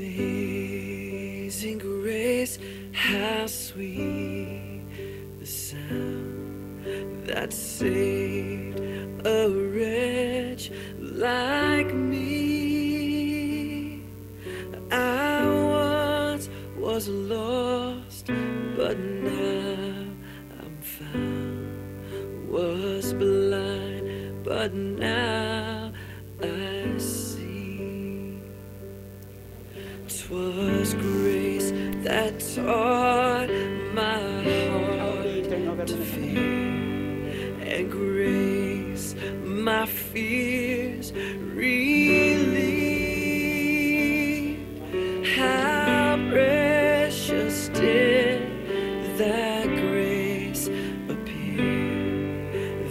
Amazing grace, how sweet the sound that saved a wretch like me. I once was lost, but now I'm found. Was blind, but now I see. 'Twas grace that taught my heart to fear, and grace my fears relieved. How precious did that grace appear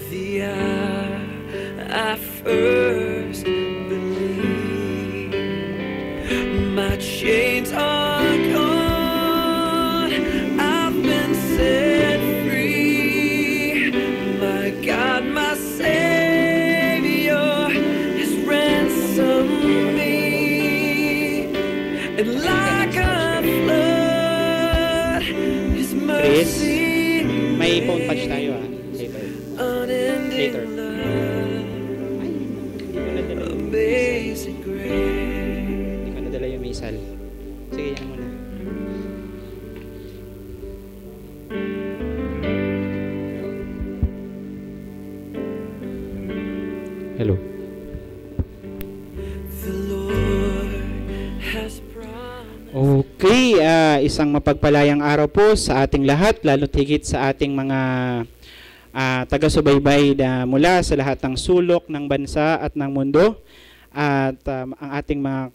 the hour I first believed. My chains are gone, I've been set free. My God, my Savior has ransomed me. And like a flood, His mercy may phone patch tayo later. Later. Amazing grace. Hindi ko nadala yung misal. Sige, yan muna. Hello. The Lord has promised. Okay, isang mapagpalayang araw po sa ating lahat, lalo't higit sa ating mga taga-subaybay na mula sa lahat ng sulok ng bansa at ng mundo, at ang ating mga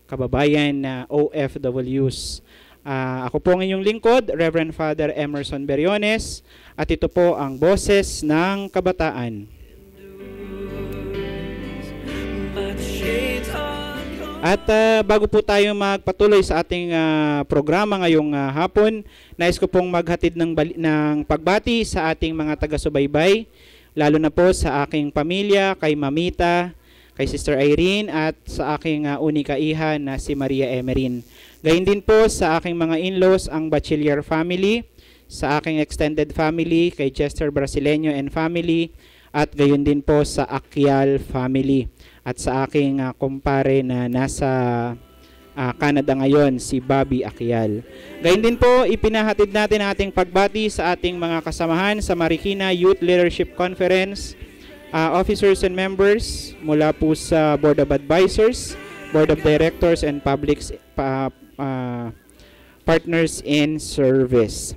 kababayan na OFWs. Ako po ang inyong lingkod, Reverend Father Emerson Beriones, at ito po ang Boses ng Kabataan. At bago po tayo magpatuloy sa ating programa ngayong hapon, nais ko pong maghatid ng pagbati sa ating mga taga-subaybay, lalo na po sa aking pamilya, kay Mamita, kay Sister Irene, at sa aking unika iha na si Maria Emerin. Gayun din po sa aking mga in-laws, ang Bachiller family, sa aking extended family, kay Chester Brasileño and family, at gayon din po sa Akyal family, at sa aking kumpare na nasa Canada ngayon, si Bobby Akyal. Gayon din po, ipinahatid natin ating pagbati sa ating mga kasamahan sa Marikina Youth Leadership Conference, officers and members mula po sa Board of Advisors, Board of Directors, and Public Partners in Service.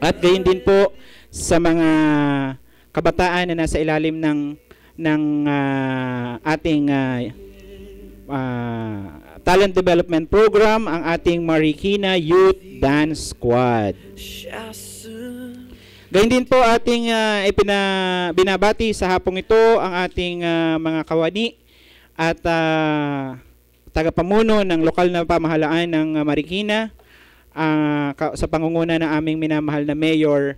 At gayon din po sa mga kabataan na nasa ilalim ng ating talent development program, ang ating Marikina Youth Dance Squad. Gayun din po ating binabati sa hapong ito ang ating mga kawani at tagapamuno ng lokal na pamahalaan ng Marikina, sa pangunguna ng aming minamahal na Mayor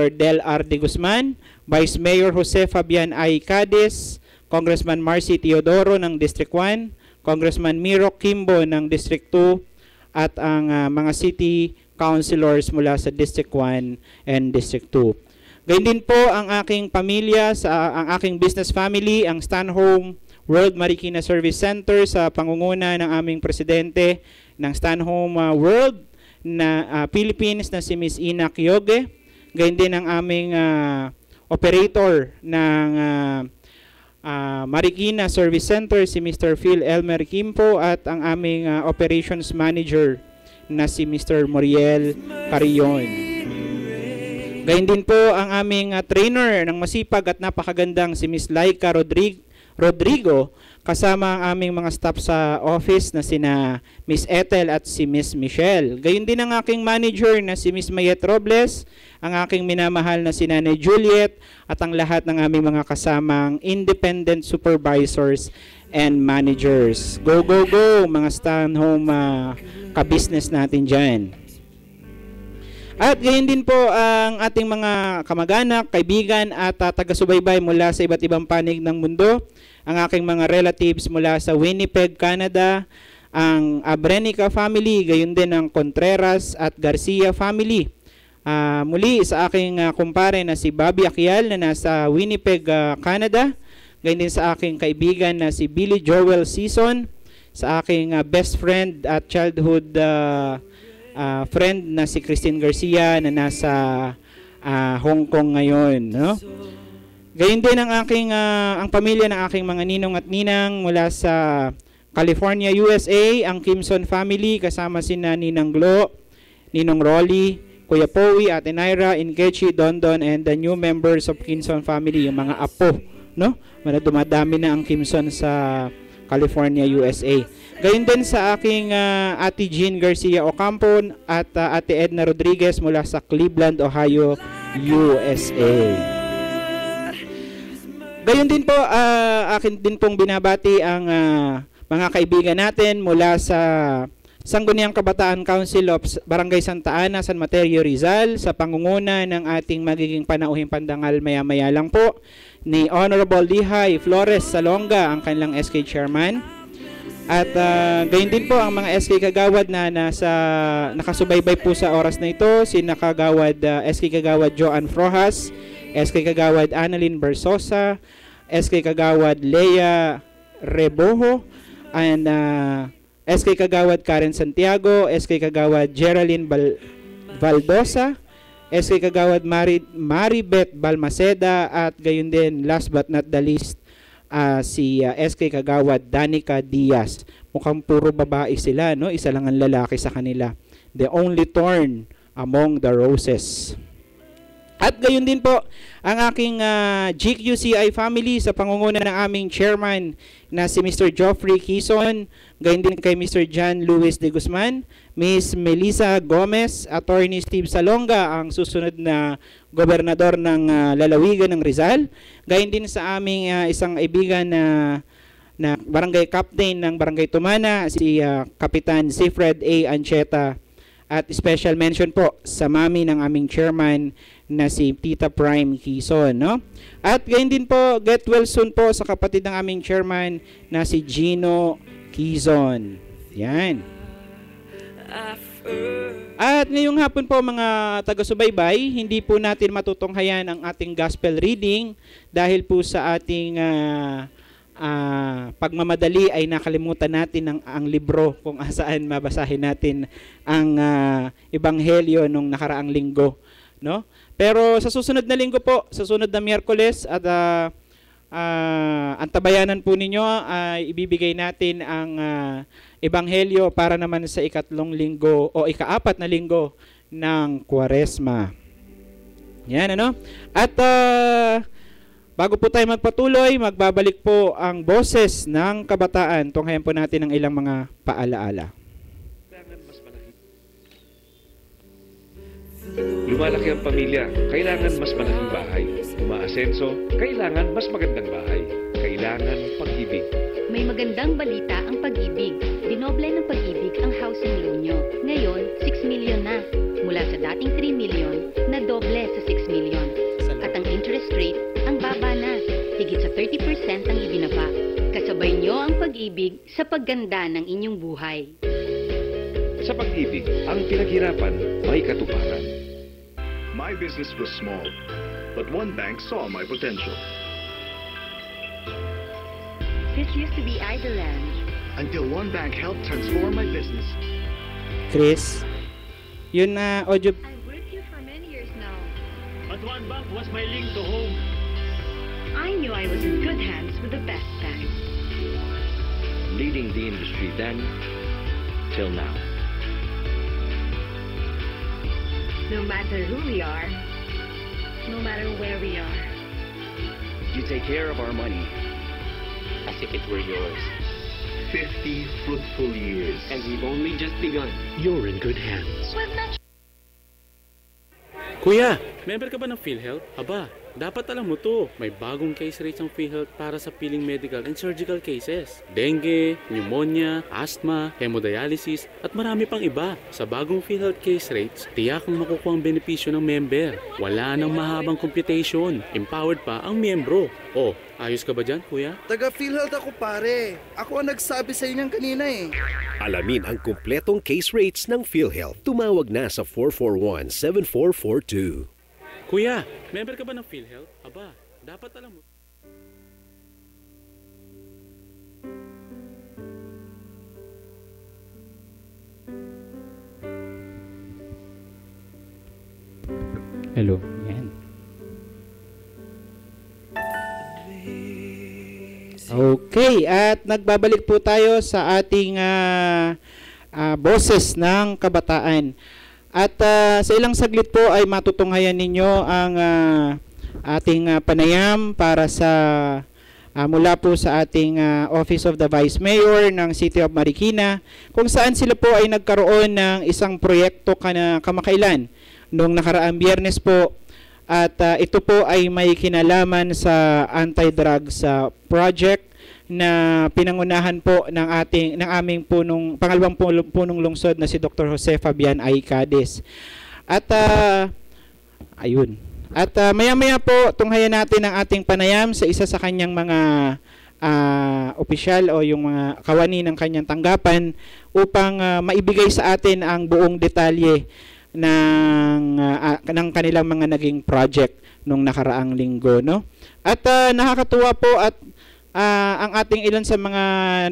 Del R. De Guzman, Vice Mayor Jose Fabian I. Cadiz, Congressman Marcy Teodoro ng District 1, Congressman Miro Kimbo ng District 2, at ang mga city councilors mula sa District 1 and District 2. Gayun din po ang aking pamilya, ang aking business family, ang Stanhome World Marikina Service Center sa pangunguna ng aming presidente ng Stanhome World na Philippines na si Ms. Ina Kyoge. Gayun din ang aming operator ng Marikina Service Center, si Mr. Phil Elmer Kimpo, at ang aming operations manager na si Mr. Moriel Carillon. Gayun din po ang aming trainer ng masipag at napakagandang si Ms. Laika Rodrigo, kasama ang aming mga staff sa office na sina Miss Ethel at si Miss Michelle. Gayun din ang aking manager na si Miss Mayet Robles, ang aking minamahal na si Nanay Juliet, at ang lahat ng aming mga kasamang independent supervisors and managers. Go, go, go mga Stanhome ka-business natin dyan. At gayon din po ang ating mga kamag-anak, kaibigan at taga-subaybay mula sa iba't ibang panig ng mundo. Ang aking mga relatives mula sa Winnipeg, Canada, ang Abrenica family, gayon din ang Contreras at Garcia family. Muli sa aking kumpare na si Bobby Aquial na nasa Winnipeg, Canada. Gayon din sa aking kaibigan na si Billy Joel Season, sa aking best friend at childhood friend na si Christine Garcia na nasa Hong Kong ngayon, no? Gayon din ang aking ang pamilya ng aking mga ninong at ninang mula sa California, USA, ang Kimson family kasama sina Ninang Glo, Ninong Rolly, Kuya Powi, Ate Naira, Inkechi, Dondon, and the new members of Kimson family, yung mga apo, no? Dumadami na ang Kimson sa California, USA. Gayon din sa aking Ate Jean Garcia Ocampo at Ate Edna Rodriguez mula sa Cleveland, Ohio, USA. Gayon din po, akin din pong binabati ang mga kaibigan natin mula sa Sangguniang Kabataan Council of Barangay Santa Ana, San Mateo, Rizal, sa pangunguna ng ating magiging panauhing pandangal maya-maya lang po ni Honorable Lihay Flores Salonga, ang kanilang SK Chairman. At gayon din po ang mga SK Kagawad na nakasubaybay po sa oras na ito, si Nakagawad SK Kagawad Joan Frojas, SK Kagawad Annalyn Bersosa, SK Kagawad Lea Reboho, and SK Kagawad Karen Santiago, SK Kagawad Geraldine Valdosa, SK Kagawad Maribeth Balmaceda, at gayon din, last but not the least, si SK Kagawad Danica Diaz. Mukhang puro babae sila, no? Isa lang ang lalaki sa kanila. The only thorn among the roses. At gayon din po ang aking GQCI family sa pangunguna ng aming chairman na si Mr. Geoffrey Quezon, gayon din kay Mr. John Luis de Guzman, Miss Melissa Gomez, Attorney Steve Salonga, ang susunod na gobernador ng lalawigan ng Rizal, gayon din sa aming isang kaibigan na barangay captain ng Barangay Tumana, si Kapitan Sifred A. Ancheta. At special mention po sa mami ng aming chairman na si Tita Prime Quezon, no? At gayon din po, get well soon po sa kapatid ng aming chairman na si Gino Quezon. Yan. At ngayong hapon po mga taga-subaybay, hindi po natin matutunghayan ang ating gospel reading dahil po sa ating pagmamadali ay nakalimutan natin ang libro kung saan mabasahin natin ang ebanghelyo nung nakaraang linggo, no? Pero sa susunod na linggo po, sa susunod na Miyerkules at ang tabayanan po ninyo ay ibibigay natin ang ebanghelyo para naman sa ikatlong linggo o ikaapat na linggo ng Kwaresma. Yan, ano? At bago po tayo magpatuloy, magbabalik po ang boses ng kabataan. Tunghayan po natin ang ilang mga paalaala. Lumalaki ang pamilya, kailangan mas malaking bahay. Umaasenso, kailangan mas magandang bahay. Kailangan pag-ibig. May magandang balita ang pag-ibig. Dinoble ng pag-ibig ang housing loan nyo. Ngayon, 6 million na. Mula sa dating 3 million, na doble sa 6 million. At ang interest rate, ang baba na. Higit sa 30% ang ibinaba. Kasabay nyo ang pag-ibig sa pagganda ng inyong buhay. Sa pag-ibig, ang pinaghirapan may katuparan. My business was small, but one bank saw my potential. This used to be idleland. Until one bank helped transform my business. Chris, yun na audio. I've worked here for many years now. But one bank was my link to home. I knew I was in good hands with the best bank. Leading the industry then, till now. No matter who we are, no matter where we are. You take care of our money as if it were yours. 50 fruitful years. And we've only just begun. You're in good hands. We've not Kuya, member ka ba ng PhilHealth? Aba, dapat alam mo to. May bagong case rates ang PhilHealth para sa piling medical and surgical cases. Dengue, pneumonia, asthma, hemodialysis, at marami pang iba. Sa bagong PhilHealth case rates, tiyak ang makukuha ang benepisyo ng member. Wala nang mahabang computation. Empowered pa ang miyembro. Oh, ayos ka ba dyan, kuya? Taga PhilHealth ako pare. Ako ang nagsabi sa inyo kanina eh. Alamin ang kumpletong case rates ng PhilHealth. Tumawag na sa 441-7442. Kuya, member ka ba ng PhilHealth? Aba, dapat alam mo. Hello, yan. Okay, at nagbabalik po tayo sa ating boses ng kabataan. At sa ilang saglit po ay matutunghayan ninyo ang ating panayam para sa mula po sa ating Office of the Vice Mayor ng City of Marikina, kung saan sila po ay nagkaroon ng isang proyekto kamakailan noong nakaraang Biyernes po. At ito po ay may kinalaman sa anti-drugs project na pinangunahan po ng aming pangalawang punong lungsod na si Dr. Jose Fabian A. Cadiz. At ayun. At maya-maya po tunghayan natin ang ating panayam sa isa sa kanyang mga opisyal o yung mga kawani ng kanyang tanggapan upang maibigay sa atin ang buong detalye ng kanilang mga naging project nung nakaraang linggo, no? At nakakatuwa po at ang ating ilan sa mga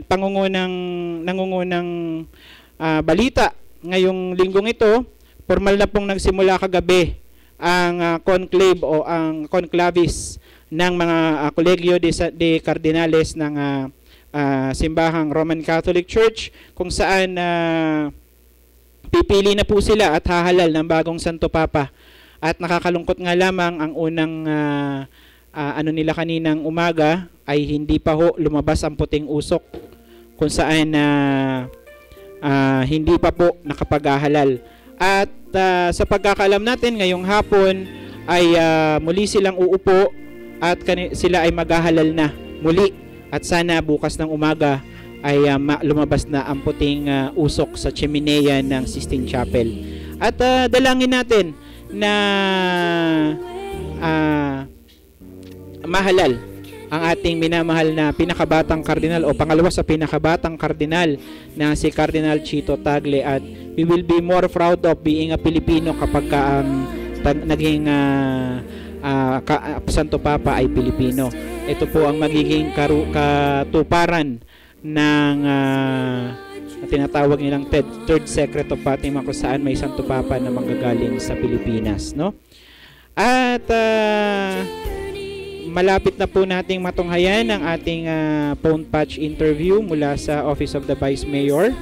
nangungunang balita ngayong linggong ito, formal na pong nagsimula kagabi ang conclave o ang conclavis ng mga Colegio de Cardinales ng simbahang Roman Catholic Church, kung saan pipili na po sila at hahalal ng bagong Santo Papa. At nakakalungkot nga lamang ang unang nila kaninang umaga ay hindi pa ho lumabas ang puting usok, kung saan hindi pa po nakapaghahalal. At sa pagkakaalam natin ngayong hapon ay muli silang uupo at sila ay maghahalal na muli, at sana bukas ng umaga ay lumabas na ang puting usok sa chimenea ng Sistine Chapel. At dalangin natin na mahalal ang ating minamahal na pinakabatang kardinal o pangalawa sa pinakabatang kardinal na si Cardinal Chito Tagle, at we will be more proud of being a Pilipino kapag naging Santo Papa ay Pilipino. Ito po ang magiging katuparan ng tinatawag nilang third secret of Fatima, kung saan may Santo Papa na manggagaling sa Pilipinas, no? At malapit na po nating matunghayan ang ating phone patch interview mula sa Office of the Vice Mayor.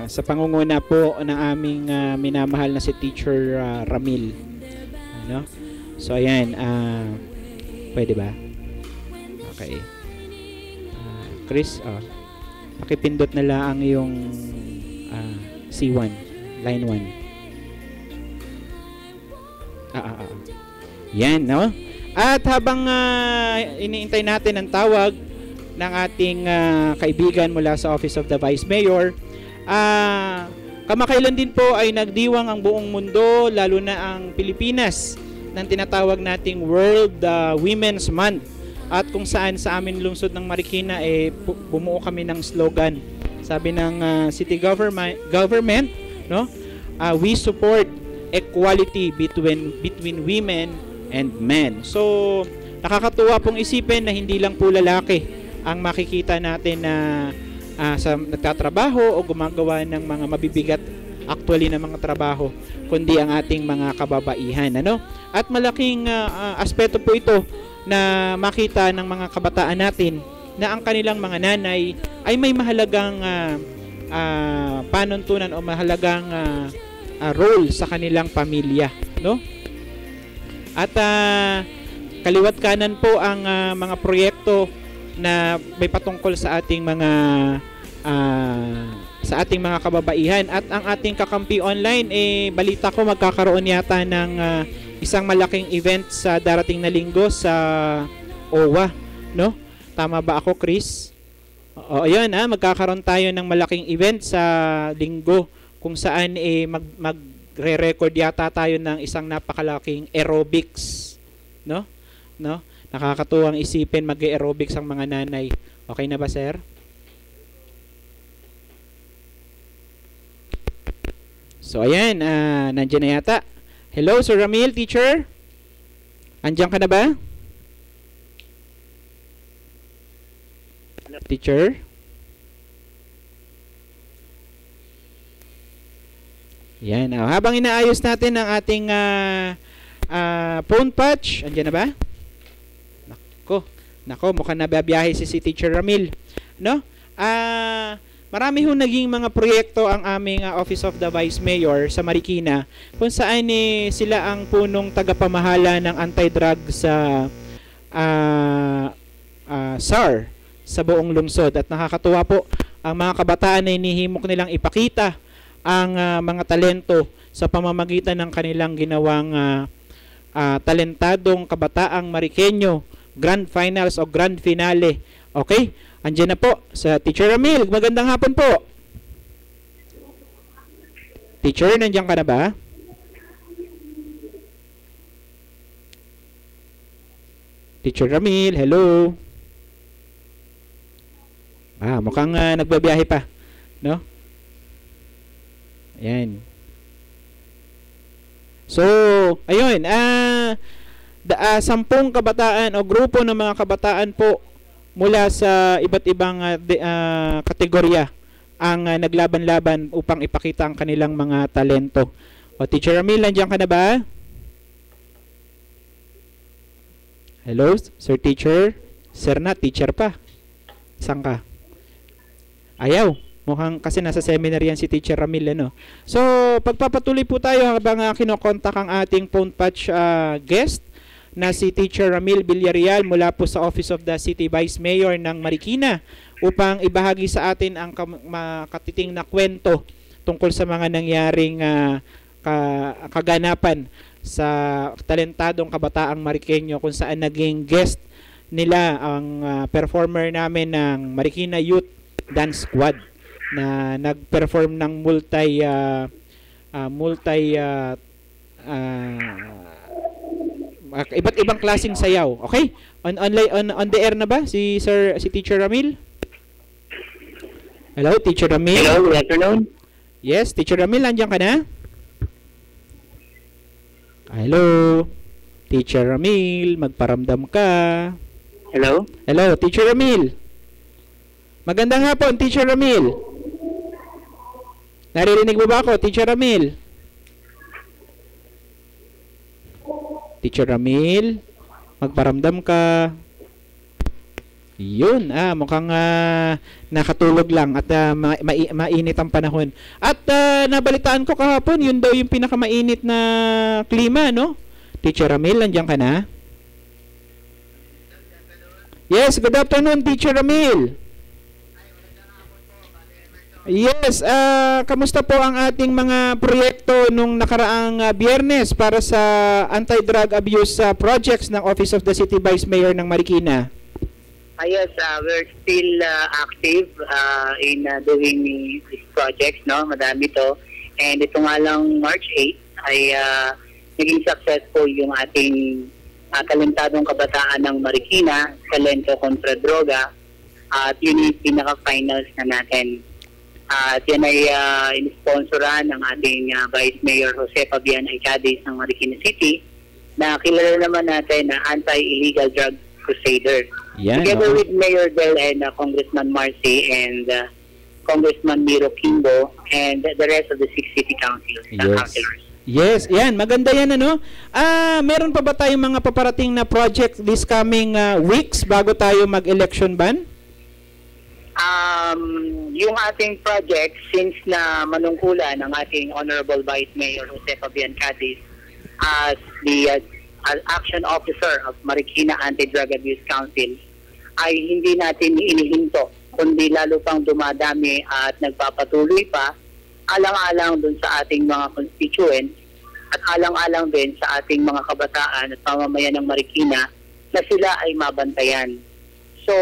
Sa pangunguna po ng aming minamahal na si Teacher Ramil. Ano? So ayan, pwede ba? Okay. Chris, pakipindot na lang yung C1, line 1. Yan, no? At habang iniintay natin ang tawag ng ating kaibigan mula sa Office of the Vice Mayor, kamakailan din po ay nagdiwang ang buong mundo, lalo na ang Pilipinas, ng tinatawag nating World Women's Month. At kung saan sa amin lungsod ng Marikina bumuo kami ng slogan. Sabi ng city government, no? We support equality between women and men. So nakakatuwa pong isipin na hindi lang po lalaki ang makikita natin na sa nagtatrabaho o gumagawa ng mga mabibigat actually na mga trabaho, kundi ang ating mga kababaihan, ano? At malaking aspeto po ito na makita ng mga kabataan natin na ang kanilang mga nanay ay may mahalagang panuntunan o mahalagang role sa kanilang pamilya, no? At kaliwat kanan po ang mga proyekto na may patungkol sa ating mga kababaihan. At ang ating kakampi online, balita ko magkakaroon yata ng isang malaking event sa darating na linggo sa OWA, no? Tama ba ako, Chris? O, ayun, magkakaroon tayo ng malaking event sa linggo kung saan magre-record yata tayo ng isang napakalaking aerobics, no? No? Nakakatuwang isipin mag-aerobics ang mga nanay. Okay na ba, sir? So, ayan, nandiyan na yata. Hello, Sir Ramil, teacher? Andiyan ka na ba? Teacher? Yan. Habang inaayos natin ang ating phone patch, andiyan na ba? Nako, mukhang nababiyahe si Teacher Ramil. No? Marami hong naging mga proyekto ang aming Office of the Vice Mayor sa Marikina kung saan sila ang punong tagapamahala ng anti-drug sa SAR sa buong lungsod. At nakakatuwa po ang mga kabataan na inihimok nilang ipakita ang mga talento sa pamamagitan ng kanilang ginawang talentadong kabataang Marikenyo Grand Finals o Grand Finale. Okay? Andiyan na po sa Teacher Ramil. Magandang hapon po. Teacher, nandiyan ka na ba? Teacher Ramil, hello. Mukhang nagbabiyahe pa, no? Ayan. So, ayun, 10 kabataan o grupo ng mga kabataan po mula sa iba't ibang kategorya ang naglaban-laban upang ipakita ang kanilang mga talento. O, Teacher Ramil, nandiyan ka na ba? Hello, Sir Teacher? Sir na, teacher pa. Saan ka? Ayaw. Mukhang kasi nasa seminar yan si Teacher Ramil, ano? So, pagpapatuloy po tayo habang kinokontak ang ating phone patch guest na si Teacher Ramil Villarreal mula po sa Office of the City Vice Mayor ng Marikina upang ibahagi sa atin ang makatiting na kwento tungkol sa mga nangyaring kaganapan sa talentadong kabataang Marikenyo kung saan naging guest nila ang performer namin ng Marikina Youth Dance Squad na nag-perform ng iba't ibang klaseng sayaw. Okay? On the air na ba si Teacher Ramil? Hello, Teacher Ramil. Hello, good afternoon. Yes, Teacher Ramil, nandiyan ka na? Hello, Teacher Ramil, magparamdam ka. Hello? Hello, Teacher Ramil. Magandang hapon, Teacher Ramil. Naririnig mo ba ako, Teacher Ramil? Teacher Ramil, magparamdam ka. Yun, mukhang nakatulog lang at mainit ang panahon. At nabalitaan ko kahapon, yun daw yung pinakamainit na klima, no? Teacher Ramil, nandiyan ka na? Yes, good afternoon, Teacher Ramil. Yes, kamusta po ang ating mga proyekto nung nakaraang Biyernes para sa anti-drug abuse projects ng Office of the City Vice Mayor ng Marikina? Yes, we're still active in doing these projects, no? Madami to. And ito nga lang March 8 ay naging successful yung ating talentadong kabataan ng Marikina, Talento kontra Droga, at yun yung pinaka-finals na natin. At yan ay in-sponsoran ng ating Vice Mayor Jose Fabian Icades ng Marikina City na kilala naman natin na anti-illegal drug crusader. Yan, together with Mayor Del and Congressman Marcy and Congressman Miro Kimbo and the rest of the 6 city councilors. Yes, yan. Maganda yan, ano? Meron pa ba tayong mga paparating na project this coming weeks bago tayo mag-election ban? Yung ating project, since na manungkulan ng ating Honorable Vice Mayor Jose Fabian Cadiz as the Action Officer of Marikina Anti-Drug Abuse Council, ay hindi natin inihinto, kundi lalo pang dumadami at nagpapatuloy pa, alang-alang dun sa ating mga constituents at alang-alang din sa ating mga kabataan at mamamayan ng Marikina na sila ay mabantayan. So,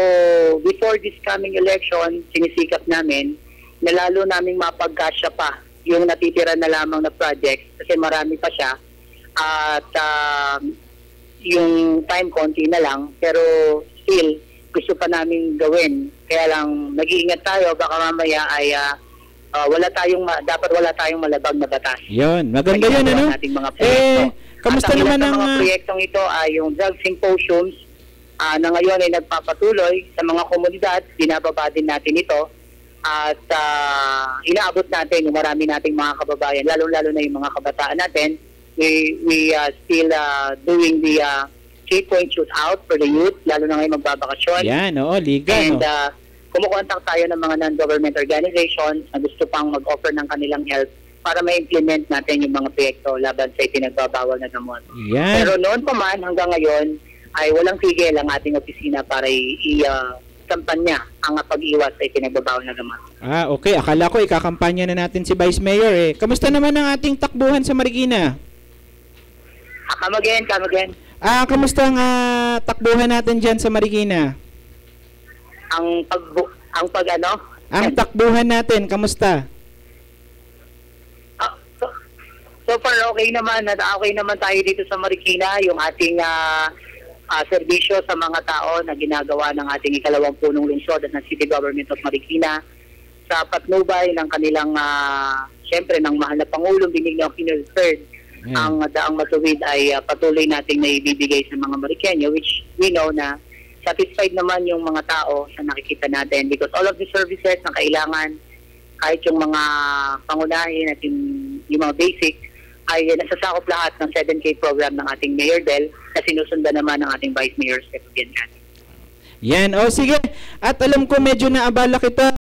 before this coming election, sinisikap namin na lalo naming mapagkasya pa yung natitira na lamang na project kasi marami pa siya at yung time konti na lang pero still gusto pa namin gawin. Kaya lang nag-iingat tayo baka mamaya ay dapat wala tayong malabag na batas. Yun, maganda yun, ano? Kamusta naman ang mga proyektong ito ay yung drug symposiums na ngayon ay nagpapatuloy sa mga komunidad, binababa din natin ito at inaabot natin yung marami nating mga kababayan, lalo-lalo na yung mga kabataan natin. We still doing the 3-point shootout for the youth, lalo na ngayon magbabakasyon. Yan, oo, liga. And kumukontak tayo ng mga non-government organizations na gusto pang mag-offer ng kanilang help para ma-implement natin yung mga proyekto laban sa ipinagbabawal na gamot. Yan. Pero noon pa man hanggang ngayon ay walang tigil ang ating opisina para i-kampanya ang pag-iwas sa ipinagbabawal na gamot. Okay. Akala ko ikakampanya na natin si Vice Mayor eh. Kamusta naman ang ating takbuhan sa Marikina? Come again. Kamusta ang takbuhan natin dyan sa Marikina? Ang takbuhan natin, kamusta? So far okay naman tayo dito sa Marikina, yung ating serbisyo sa mga tao na ginagawa ng ating ikalawang punong lungsod at ng City Government of Marikina sa patnubay ng kanilang syempre ng mahal na Pangulong Benigno Aquino III. Ang daang matuwid ay patuloy nating naibibigay sa mga Marikenyo, which we know na satisfied naman yung mga tao sa nakikita natin because all of the services na kailangan, kahit yung mga pangunahin at yung mga basic, ay nasasakop lahat ng 7K program ng ating Mayor Del na sinusundan naman ng ating Vice Mayor Stephen Cati. Yan, sige. At alam ko medyo naabala kita.